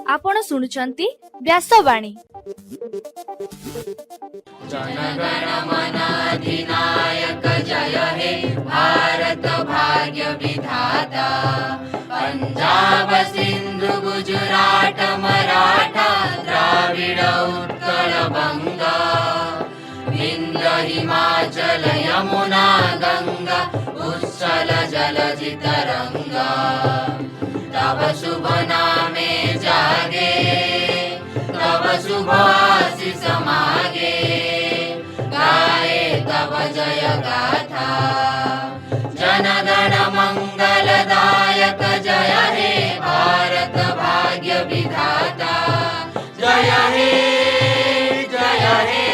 आपण शुणुचंती व्यासवाणी। जनगण मन अधिनायक जय हे भारत भाग्य विधाता। पंजाब सिंधु गुजरात मराठा द्राविड उत्कल बंगा। विंध्य हिमाचल यमुना गंगा उच्छल जलधि तरंगा। तब शुभ नामे जागे तब शुभ आशीष मागे। गाए तब जय गाथा जनगण मंगलदायक जय हे भारत भाग्य विधाता। जय हे जय हे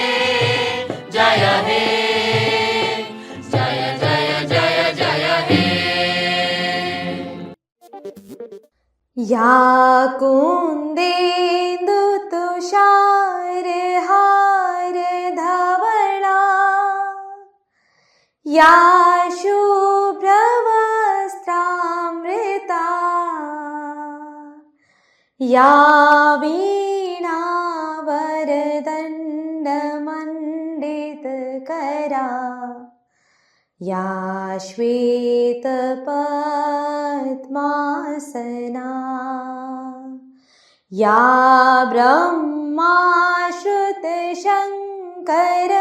जय हे जय जय जय जय हे। या कुंदेन्दु तुषार हार धवला। या शुभ्र वस्त्रामृता। या वीणा वरदंड मंडित करा। या श्वेत पद्मासना। या ब्रह्माश्रुत शंकर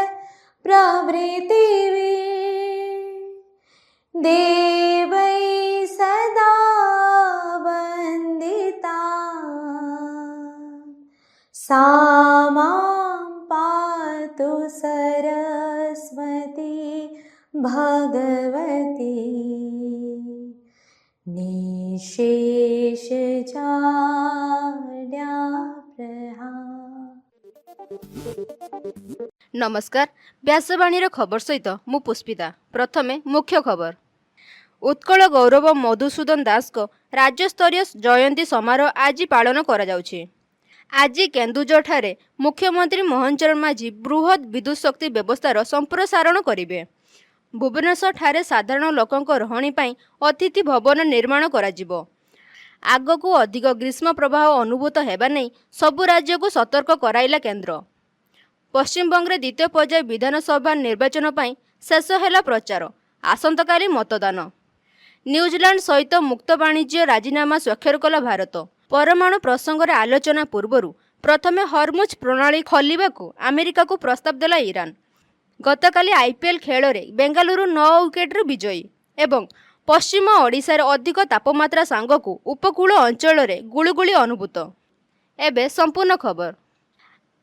प्रभृतिवी। देवै सदा वंदिता। सा मां पातु सरस्वती भगवती। निशेष जाड्या प्रहार। नमस्कार, व्यासवाणी खबर सहित मु पुष्पिता। प्रथमे मुख्य खबर। उत्कल गौरव मधुसूदन दास को राज्यस्तरीय जयंती समारोह आज पालन करा जाउछि। आज केन्दुझर ठारे मुख्यमंत्री मोहन चरण माझी बृहत विद्युत शक्ति व्यवस्थार संप्रसारण करिवे। भुवनेश्वर ठारे साधारण लोकंक रहणी पाई अतिथि भवन निर्माण कराजिबो। आगकू अधिक ग्रीष्म प्रवाह अनुभूत हेबा नै सबु राज्य को सतर्क कराइला केन्द्र। पश्चिमबंग रे द्वितीय पर्याय विधानसभा निर्वाचन पाई शेष हेला प्रचार। आसंतकाली मतदान। न्यूजीलैंड सहित मुक्त वाणिज्य राजीनामा स्वाक्षर कला भारत। परमाणु प्रसंग रे आलोचना पूर्वरु प्रथमे हरमुज प्रणाली खोलिबाकू अमेरिका को प्रस्ताव देला ईरान। गतकाली आईपीएल खेल रे बेंगालुरु 9 विकेट विजयी एवं पश्चिम ओडिशा रे अधिक तापमात्रा सांगकू उपकूल अंचल रे गुळुगुळी अनुभूत। एबे संपूर्ण खबर।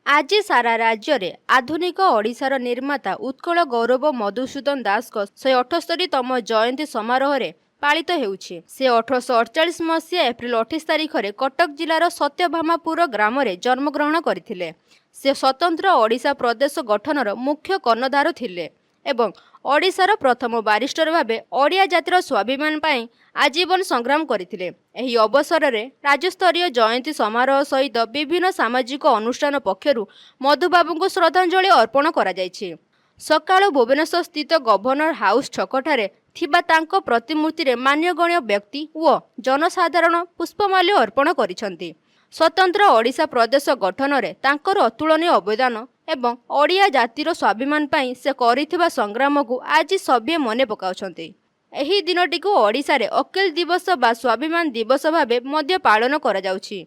आज सारा राज्य रे आधुनिक ओडिशार निर्माता उत्कल गौरव मधुसूदन दास को 178तम जयंती समारोह रे पालित हेउछि। से 1848 मसीहा एप्रिल 28 तारिख रे कटक जिलार सत्यभामापुर ग्राम रे जन्मग्रहण करथिले। से स्वतंत्र ओडिशा प्रदेश गठनर मुख्य कर्णधार थिले एवं ओडिशार प्रथम बारिस्टर भावे ओडिया जातिर स्वाभिमान पाई आजीवन संग्राम करथिले। एही अवसर रे राज्यस्तरीय जयंती समारोह सहित विभिन्न सामाजिक अनुष्ठान पक्षरु मधुबाबू को श्रद्धांजलि अर्पण करा जायछि। सकाळु भुवनेश्वर स्थित गवर्नर हाउस छकठारे थिबा तांको प्रतिमूर्ति रे मान्यगण्य व्यक्ति व जनसाधारण पुष्पमाल्य अर्पण करिसंती। स्वतंत्र ओडिशा प्रदेश गठन रे तांकर अतुलनीय अवदान एवं ओडिया जातिर स्वाभिमान पाई से करिथिबा संग्राम को आज सभे मने पकाउछंती। एही दिनटी को ओडिशा रे अकिल दिवस बा स्वाभिमान दिवस भावे मध्य पालन करा जाउछि।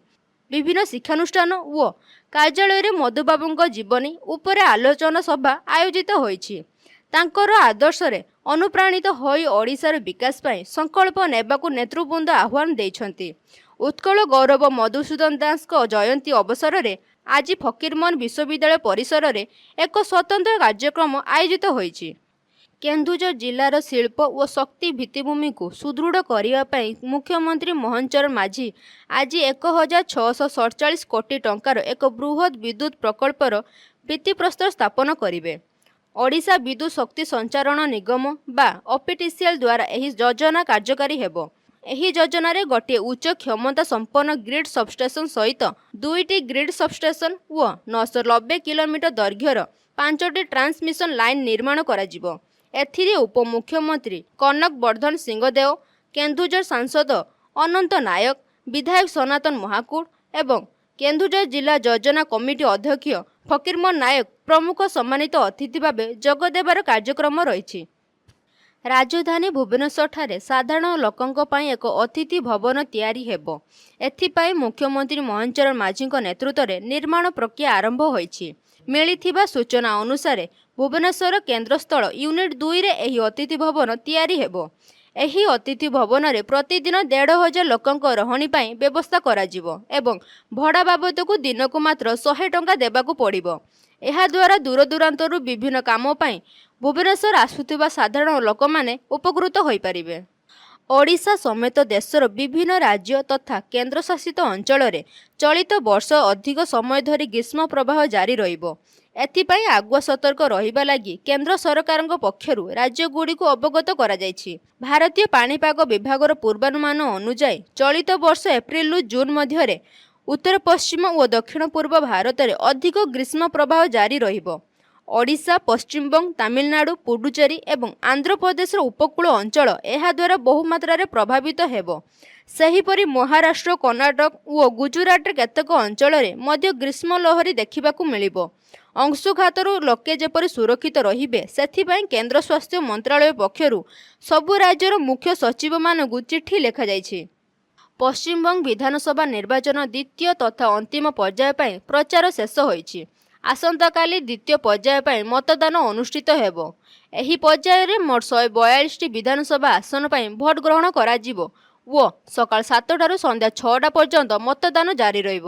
विभिन्न शिक्षानुष्ठान व कार्यालय रे मधुबाबूଙ୍କ जीवनी उपरे आलोचना सभा आयोजित होईछि। तांकर आदर्श रे अनुप्राणित होई ओडिशार विकास पाई संकल्प नेबाकू नेतृबृंद आह्वान देइछंती। उत्कल गौरव मधुसूदन दास को जयंती अवसर रे आज फकीरमोहन विश्वविद्यालय परिसर रे एक स्वतंत्र कार्यक्रम आयोजित होईछि। केन्दुझर जिलार शिल्प और शक्ति भित्तिभूमि को सुदृढ़ करने पाई मुख्यमंत्री मोहन चरण माझी आज 1647 कोटी टंकार एक बृहत विद्युत प्रकल्पर भित्तिप्रस्तर स्थापन करिवे। ओडिशा विद्युत शक्ति संचारण निगम बा ओपीटीसीएल द्वारा एही योजना कार्यकारी हेबो। एही योजना रे गोटे उच्च क्षमता संपन्न ग्रिड सबस्टेशन सहित 2टी ग्रिड सबस्टेशन व 990 किलोमीटर दैर्घ्यर 5टी ट्रांसमिशन लाइन निर्माण कराजिबो। ଏଥିରେ ଉପମୁଖ୍ୟମନ୍ତ୍ରୀ କନକ ବର୍ଦ୍ଧନ ସିଂହଦେଓ, କେନ୍ଦୁଝର ସାଂସଦ ଅନନ୍ତ ନାୟକ, ବିଧାୟକ ସନାତନ ମହାକୁଡ଼ ଏବଂ କେନ୍ଦୁଝର ଜିଲ୍ଲା ଯୋଜନା କମିଟି ଅଧ୍ୟକ୍ଷ ଫକୀରମୋହନ ନାୟକ ପ୍ରମୁଖ ସମ୍ମାନିତ ଅତିଥି ଭାବେ ଯୋଗ ଦେବାର କାର୍ଯ୍ୟକ୍ରମ ରହିଛି। ରାଜଧାନୀ ଭୁବନେଶ୍ୱରଠାରେ ସାଧାରଣ ଲୋକଙ୍କ ପାଇଁ ଏକ ଅତିଥି ଭବନ ତିଆରି ହେବ। ଏଥିପାଇଁ ମୁଖ୍ୟମନ୍ତ୍ରୀ ମୋହନ ଚରଣ ମାଝୀଙ୍କ ନେତୃତ୍ୱରେ ନିର୍ମାଣ ପ୍ରକ୍ରିୟା ଆରମ୍ଭ ହୋଇଛି। ମିଳିଥିବା ସୂଚନା ଅନୁସାରେ ଭୁବନେଶ୍ୱର କେନ୍ଦ୍ରସ୍ଥଳ ୟୁନିଟ୍ 2ରେ ଏହି ଅତିଥି ଭବନ ତିଆରି ହେବ। ଏହି ଅତିଥି ଭବନରେ ପ୍ରତିଦିନ 1,500 ଲୋକଙ୍କ ରହଣି ପାଇଁ ବ୍ୟବସ୍ଥା କରାଯିବ ଏବଂ ଭଡ଼ା ବାବଦକୁ ଦିନକୁ ମାତ୍ର 100 ଟଙ୍କା ଦେବାକୁ ପଡ଼ିବ। ଏହାଦ୍ୱାରା ଦୂରଦୂରାନ୍ତରୁ ବିଭିନ୍ନ କାମ ପାଇଁ ଭୁବନେଶ୍ୱର ଆସୁଥିବା ସାଧାରଣ ଲୋକମାନେ ଉପକୃତ ହୋଇପାରିବେ। ଓଡ଼ିଶା ସମେତ ଦେଶର ବିଭିନ୍ନ ରାଜ୍ୟ ତଥା କେନ୍ଦ୍ରଶାସିତ ଅଞ୍ଚଳରେ ଚଳିତ ବର୍ଷ ଅଧିକ ସମୟ ଧରି ଗ୍ରୀଷ୍ମ ପ୍ରବାହ ଜାରି ରହିବ। ଏଥିପାଇଁ ଆଗୁଆ ସତର୍କ ରହିବା ଲାଗି କେନ୍ଦ୍ର ସରକାରଙ୍କ ପକ୍ଷରୁ ରାଜ୍ୟଗୁଡ଼ିକୁ ଅବଗତ କରାଯାଇଛି। ଭାରତୀୟ ପାଣିପାଗ ବିଭାଗର ପୂର୍ବାନୁମାନ ଅନୁଯାୟୀ ଚଳିତ ବର୍ଷ ଏପ୍ରିଲରୁ ଜୁନ୍ ମଧ୍ୟରେ ଉତ୍ତର ପଶ୍ଚିମ ଓ ଦକ୍ଷିଣ ପୂର୍ବ ଭାରତରେ ଅଧିକ ଗ୍ରୀଷ୍ମ ପ୍ରବାହ ଜାରି ରହିବ। ଓଡ଼ିଶା, ପଶ୍ଚିମବଙ୍ଗ, ତାମିଲନାଡୁ, ପୁଡୁଚେରୀ ଏବଂ ଆନ୍ଧ୍ରପ୍ରଦେଶର ଉପକୂଳ ଅଞ୍ଚଳ ଏହାଦ୍ୱାରା ବହୁମାତ୍ରାରେ ପ୍ରଭାବିତ ହେବ। ସେହିପରି ମହାରାଷ୍ଟ୍ର, କର୍ଣ୍ଣାଟକ ଓ ଗୁଜୁରାଟର କେତେକ ଅଞ୍ଚଳରେ ମଧ୍ୟ ଗ୍ରୀଷ୍ମ ଲହରୀ ଦେଖିବାକୁ ମିଳିବ। ଅଂଶୁଘାତରୁ ଲୋକେ ଯେପରି ସୁରକ୍ଷିତ ରହିବେ ସେଥିପାଇଁ କେନ୍ଦ୍ର ସ୍ୱାସ୍ଥ୍ୟ ମନ୍ତ୍ରାଳୟ ପକ୍ଷରୁ ସବୁ ରାଜ୍ୟର ମୁଖ୍ୟ ସଚିବମାନଙ୍କୁ ଚିଠି ଲେଖାଯାଇଛି। ପଶ୍ଚିମବଙ୍ଗ ବିଧାନସଭା ନିର୍ବାଚନ ଦ୍ୱିତୀୟ ତଥା ଅନ୍ତିମ ପର୍ଯ୍ୟାୟ ପାଇଁ ପ୍ରଚାର ଶେଷ ହୋଇଛି। ଆସନ୍ତାକାଲି ଦ୍ୱିତୀୟ ପର୍ଯ୍ୟାୟ ପାଇଁ ମତଦାନ ଅନୁଷ୍ଠିତ ହେବ। ଏହି ପର୍ଯ୍ୟାୟରେ ମୋଟ 142ଟି ବିଧାନସଭା ଆସନ ପାଇଁ ଭୋଟ ଗ୍ରହଣ କରାଯିବ ଓ ସକାଳ 7ଟାରୁ ସନ୍ଧ୍ୟା 6ଟା ପର୍ଯ୍ୟନ୍ତ ମତଦାନ ଜାରି ରହିବ।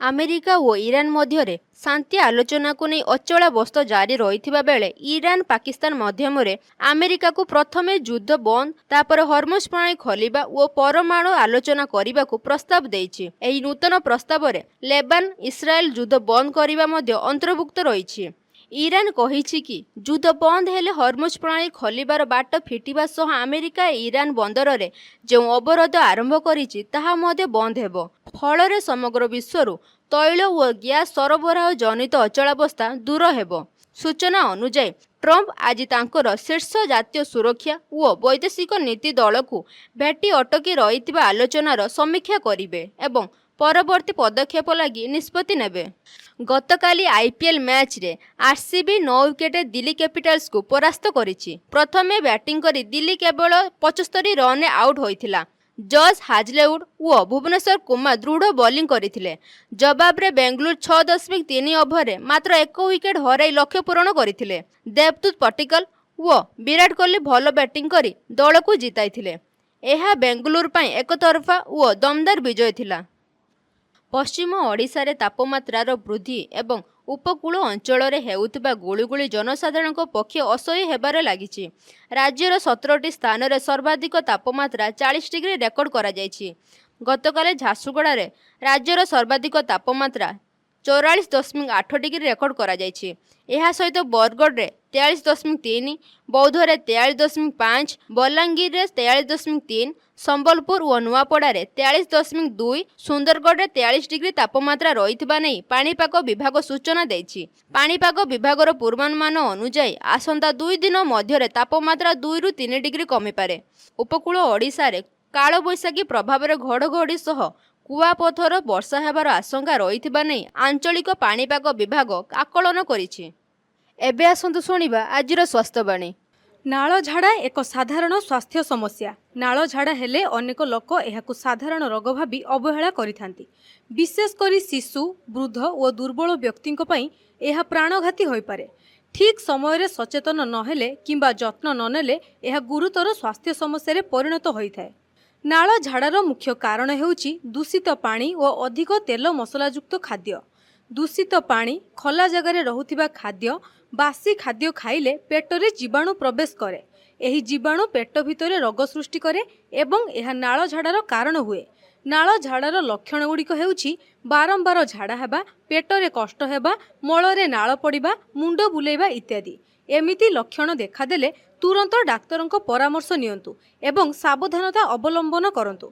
ଆମେରିକା ଓ ଇରାନ ମଧ୍ୟରେ ଶାନ୍ତି ଆଲୋଚନାକୁ ନେଇ ଅଚଳାବସ୍ଥା ଜାରି ରହିଥିବା ବେଳେ ଇରାନ ପାକିସ୍ତାନ ମାଧ୍ୟମରେ ଆମେରିକାକୁ ପ୍ରଥମେ ଯୁଦ୍ଧ ବନ୍ଦ, ତାପରେ ହର୍ମୁଜ ପ୍ରଣାଳୀ ଖୋଲିବା ଓ ପରମାଣୁ ଆଲୋଚନା କରିବାକୁ ପ୍ରସ୍ତାବ ଦେଇଛି। ଏହି ନୂତନ ପ୍ରସ୍ତାବରେ ଲେବାନ, ଇସ୍ରାଏଲ ଯୁଦ୍ଧ ବନ୍ଦ କରିବା ମଧ୍ୟ ଅନ୍ତର୍ଭୁକ୍ତ ରହିଛି। ଇରାନ କହିଛି କି ଯୁଦ୍ଧ ବନ୍ଦ ହେଲେ ହର୍ମୁଜ ପ୍ରଣାଳୀ ଖୋଲିବାର ବାଟ ଫିଟିବା ସହ ଆମେରିକା ଇରାନ ବନ୍ଦରରେ ଯେଉଁ ଅବରୋଧ ଆରମ୍ଭ କରିଛି ତାହା ମଧ୍ୟ ବନ୍ଦ ହେବ। ଫଳରେ ସମଗ୍ର ବିଶ୍ୱରୁ ତୈଳ ଓ ଗ୍ୟାସ୍ ସରବରାହ ଜନିତ ଅଚଳାବସ୍ଥା ଦୂର ହେବ। ସୂଚନା ଅନୁଯାୟୀ ଟ୍ରମ୍ପ ଆଜି ତାଙ୍କର ଶୀର୍ଷ ଜାତୀୟ ସୁରକ୍ଷା ଓ ବୈଦେଶିକ ନୀତି ଦଳକୁ ଭେଟି ଅଟକି ରହିଥିବା ଆଲୋଚନାର ସମୀକ୍ଷା କରିବେ ଏବଂ ପରବର୍ତ୍ତୀ ପଦକ୍ଷେପ ଲାଗି ନିଷ୍ପତ୍ତି ନେବେ। ଗତକାଲି ଆଇପିଏଲ୍ ମ୍ୟାଚ୍ରେ ଆର୍ସିବି 9 ୱିକେଟରେ ଦିଲ୍ଲୀ କ୍ୟାପିଟାଲ୍ସକୁ ପରାସ୍ତ କରିଛି। ପ୍ରଥମେ ବ୍ୟାଟିଂ କରି ଦିଲ୍ଲୀ କେବଳ 75 ରନ୍ରେ ଆଉଟ୍ ହୋଇଥିଲା। ଜସ୍ ହାଜଲେଉଡ୍ ଓ ଭୁବନେଶ୍ୱର କୁମାର ଦୃଢ଼ ବୋଲିଂ କରିଥିଲେ। ଜବାବରେ ବେଙ୍ଗାଲୁରୁ 6.3 ଓଭରରେ ମାତ୍ର 1 ୱିକେଟ୍ ହରାଇ ଲକ୍ଷ୍ୟ ପୂରଣ କରିଥିଲେ। ଦେବଦୂତ ପଟ୍ଟିକଲ ଓ ବିରାଟ କୋହଲି ଭଲ ବ୍ୟାଟିଂ କରି ଦଳକୁ ଜିତାଇଥିଲେ। ଏହା ବେଙ୍ଗାଲୁରୁ ପାଇଁ ଏକତରଫା ଓ ଦମଦାର ବିଜୟ ଥିଲା। ପଶ୍ଚିମ ଓଡ଼ିଶାରେ ତାପମାତ୍ରାର ବୃଦ୍ଧି ଏବଂ ଉପକୂଳ ଅଞ୍ଚଳରେ ହେଉଥିବା ଗୁଳିଗୁଳି ଜନସାଧାରଣଙ୍କ ପକ୍ଷେ ଅସହ୍ୟ ହେବାରେ ଲାଗିଛି। ରାଜ୍ୟର 17ଟି ସ୍ଥାନରେ ସର୍ବାଧିକ ତାପମାତ୍ରା 40 ଡିଗ୍ରୀ ରେକର୍ଡ କରାଯାଇଛି। ଗତକାଲି ଝାରସୁଗୁଡ଼ାରେ ରାଜ୍ୟର ସର୍ବାଧିକ ତାପମାତ୍ରା 44.8 ଡିଗ୍ରୀ ରେକର୍ଡ କରାଯାଇଛି। ଏହା ସହିତ ବରଗଡ଼ରେ 43.3, ବୌଦ୍ଧରେ 43.5, ବଲାଙ୍ଗୀରରେ 43.3, ସମ୍ବଲପୁର ଓ ନୂଆପଡ଼ାରେ 43.2, ସୁନ୍ଦରଗଡ଼ରେ 43 ଡିଗ୍ରୀ ତାପମାତ୍ରା ରହିଥିବା ନେଇ ପାଣିପାଗ ବିଭାଗ ସୂଚନା ଦେଇଛି। ପାଣିପାଗ ବିଭାଗର ପୂର୍ବାନୁମାନ ଅନୁଯାୟୀ ଆସନ୍ତା 2 ଦିନ ମଧ୍ୟରେ ତାପମାତ୍ରା 2ରୁ 3 ଡିଗ୍ରୀ କମିପାରେ। ଉପକୂଳ ଓଡ଼ିଶାରେ କାଳବୈଶାଖୀ ପ୍ରଭାବରେ ଘଡ଼ଘଡ଼ି ସହ କୁଆପଥର ବର୍ଷା ହେବାର ଆଶଙ୍କା ରହିଥିବା ନେଇ ଆଞ୍ଚଳିକ ପାଣିପାଗ ବିଭାଗ ଆକଳନ କରିଛି। ଏବେ ଆସନ୍ତୁ ଶୁଣିବା ଆଜିର ସ୍ୱାସ୍ଥ୍ୟବାଣୀ। ନାଳ ଝାଡ଼ା ଏକ ସାଧାରଣ ସ୍ୱାସ୍ଥ୍ୟ ସମସ୍ୟା। ନାଳ ଝାଡ଼ା ହେଲେ ଅନେକ ଲୋକ ଏହାକୁ ସାଧାରଣ ରୋଗ ଭାବି ଅବହେଳା କରିଥାନ୍ତି। ବିଶେଷ କରି ଶିଶୁ, ବୃଦ୍ଧ ଓ ଦୁର୍ବଳ ବ୍ୟକ୍ତିଙ୍କ ପାଇଁ ଏହା ପ୍ରାଣଘାତୀ ହୋଇପାରେ। ଠିକ୍ ସମୟରେ ସଚେତନ ନହେଲେ କିମ୍ବା ଯତ୍ନ ନନେଲେ ଏହା ଗୁରୁତର ସ୍ୱାସ୍ଥ୍ୟ ସମସ୍ୟାରେ ପରିଣତ ହୋଇଥାଏ। ନାଳ ଝାଡ଼ାର ମୁଖ୍ୟ କାରଣ ହେଉଛି ଦୂଷିତ ପାଣି ଓ ଅଧିକ ତେଲ ମସଲାଯୁକ୍ତ ଖାଦ୍ୟ। ଦୂଷିତ ପାଣି, ଖୋଲା ଜାଗାରେ ରହୁଥିବା ଖାଦ୍ୟ, ବାସି ଖାଦ୍ୟ ଖାଇଲେ ପେଟରେ ଜୀବାଣୁ ପ୍ରବେଶ କରେ। ଏହି ଜୀବାଣୁ ପେଟ ଭିତରେ ରୋଗ ସୃଷ୍ଟି କରେ ଏବଂ ଏହା ନାଳ ଝାଡ଼ାର କାରଣ ହୁଏ। ନାଳ ଝାଡ଼ାର ଲକ୍ଷଣ ଗୁଡ଼ିକ ହେଉଛି ବାରମ୍ବାର ଝାଡ଼ା ହେବା, ପେଟରେ କଷ୍ଟ ହେବା, ମଳରେ ନାଳ ପଡ଼ିବା, ମୁଣ୍ଡ ବୁଲେଇବା ଇତ୍ୟାଦି। ଏମିତି ଲକ୍ଷଣ ଦେଖାଦେଲେ ତୁରନ୍ତ ଡାକ୍ତରଙ୍କ ପରାମର୍ଶ ନିଅନ୍ତୁ ଏବଂ ସାବଧାନତା ଅବଲମ୍ବନ କରନ୍ତୁ।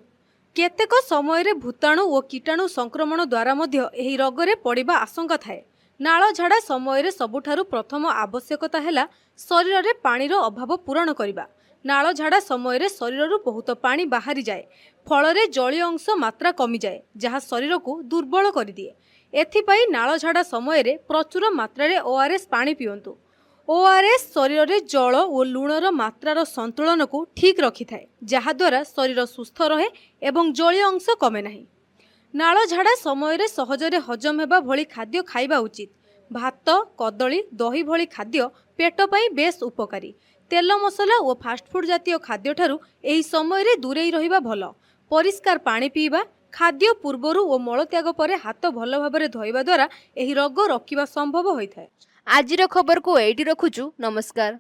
କେତେକ ସମୟରେ ଭୂତାଣୁ ଓ କୀଟାଣୁ ସଂକ୍ରମଣ ଦ୍ୱାରା ମଧ୍ୟ ଏହି ରୋଗରେ ପଡ଼ିବା ଆଶଙ୍କା ଥାଏ। ନାଳ ଝାଡ଼ା ସମୟରେ ସବୁଠାରୁ ପ୍ରଥମ ଆବଶ୍ୟକତା ହେଲା ଶରୀରରେ ପାଣିର ଅଭାବ ପୂରଣ କରିବା। ନାଳ ଝାଡ଼ା ସମୟରେ ଶରୀରରୁ ବହୁତ ପାଣି ବାହାରିଯାଏ, ଫଳରେ ଜଳୀୟ ଅଂଶ ମାତ୍ରା କମିଯାଏ, ଯାହା ଶରୀରକୁ ଦୁର୍ବଳ କରିଦିଏ। ଏଥିପାଇଁ ନାଳ ଝାଡ଼ା ସମୟରେ ପ୍ରଚୁର ମାତ୍ରାରେ ORS ପାଣି ପିଅନ୍ତୁ। ORS ଶରୀରରେ ଜଳ ଓ ଲୁଣର ମାତ୍ରାର ସନ୍ତୁଳନକୁ ଠିକ୍ ରଖିଥାଏ, ଯାହାଦ୍ୱାରା ଶରୀର ସୁସ୍ଥ ରହେ ଏବଂ ଜଳୀୟ ଅଂଶ କମେ ନାହିଁ। ନାଳ ଝାଡ଼ା ସମୟରେ ସହଜରେ ହଜମ ହେବା ଭଳି ଖାଦ୍ୟ ଖାଇବା ଉଚିତ। ଭାତ, କଦଳୀ, ଦହି ଭଳି ଖାଦ୍ୟ ପେଟ ପାଇଁ ବେଶ୍ ଉପକାରୀ। ତେଲ ମସଲା ଓ ଫାଷ୍ଟଫୁଡ୍ ଜାତୀୟ ଖାଦ୍ୟଠାରୁ ଏହି ସମୟରେ ଦୂରେଇ ରହିବା ଭଲ। ପରିଷ୍କାର ପାଣି ପିଇବା, ଖାଦ୍ୟ ପୂର୍ବରୁ ଓ ମଳତ୍ୟାଗ ପରେ ହାତ ଭଲ ଭାବରେ ଧୋଇବା ଦ୍ୱାରା ଏହି ରୋଗ ରୋକିବା ସମ୍ଭବ ହୋଇଥାଏ। ଆଜିର ଖବରକୁ ଏଇଠି ରଖୁଛୁ। ନମସ୍କାର।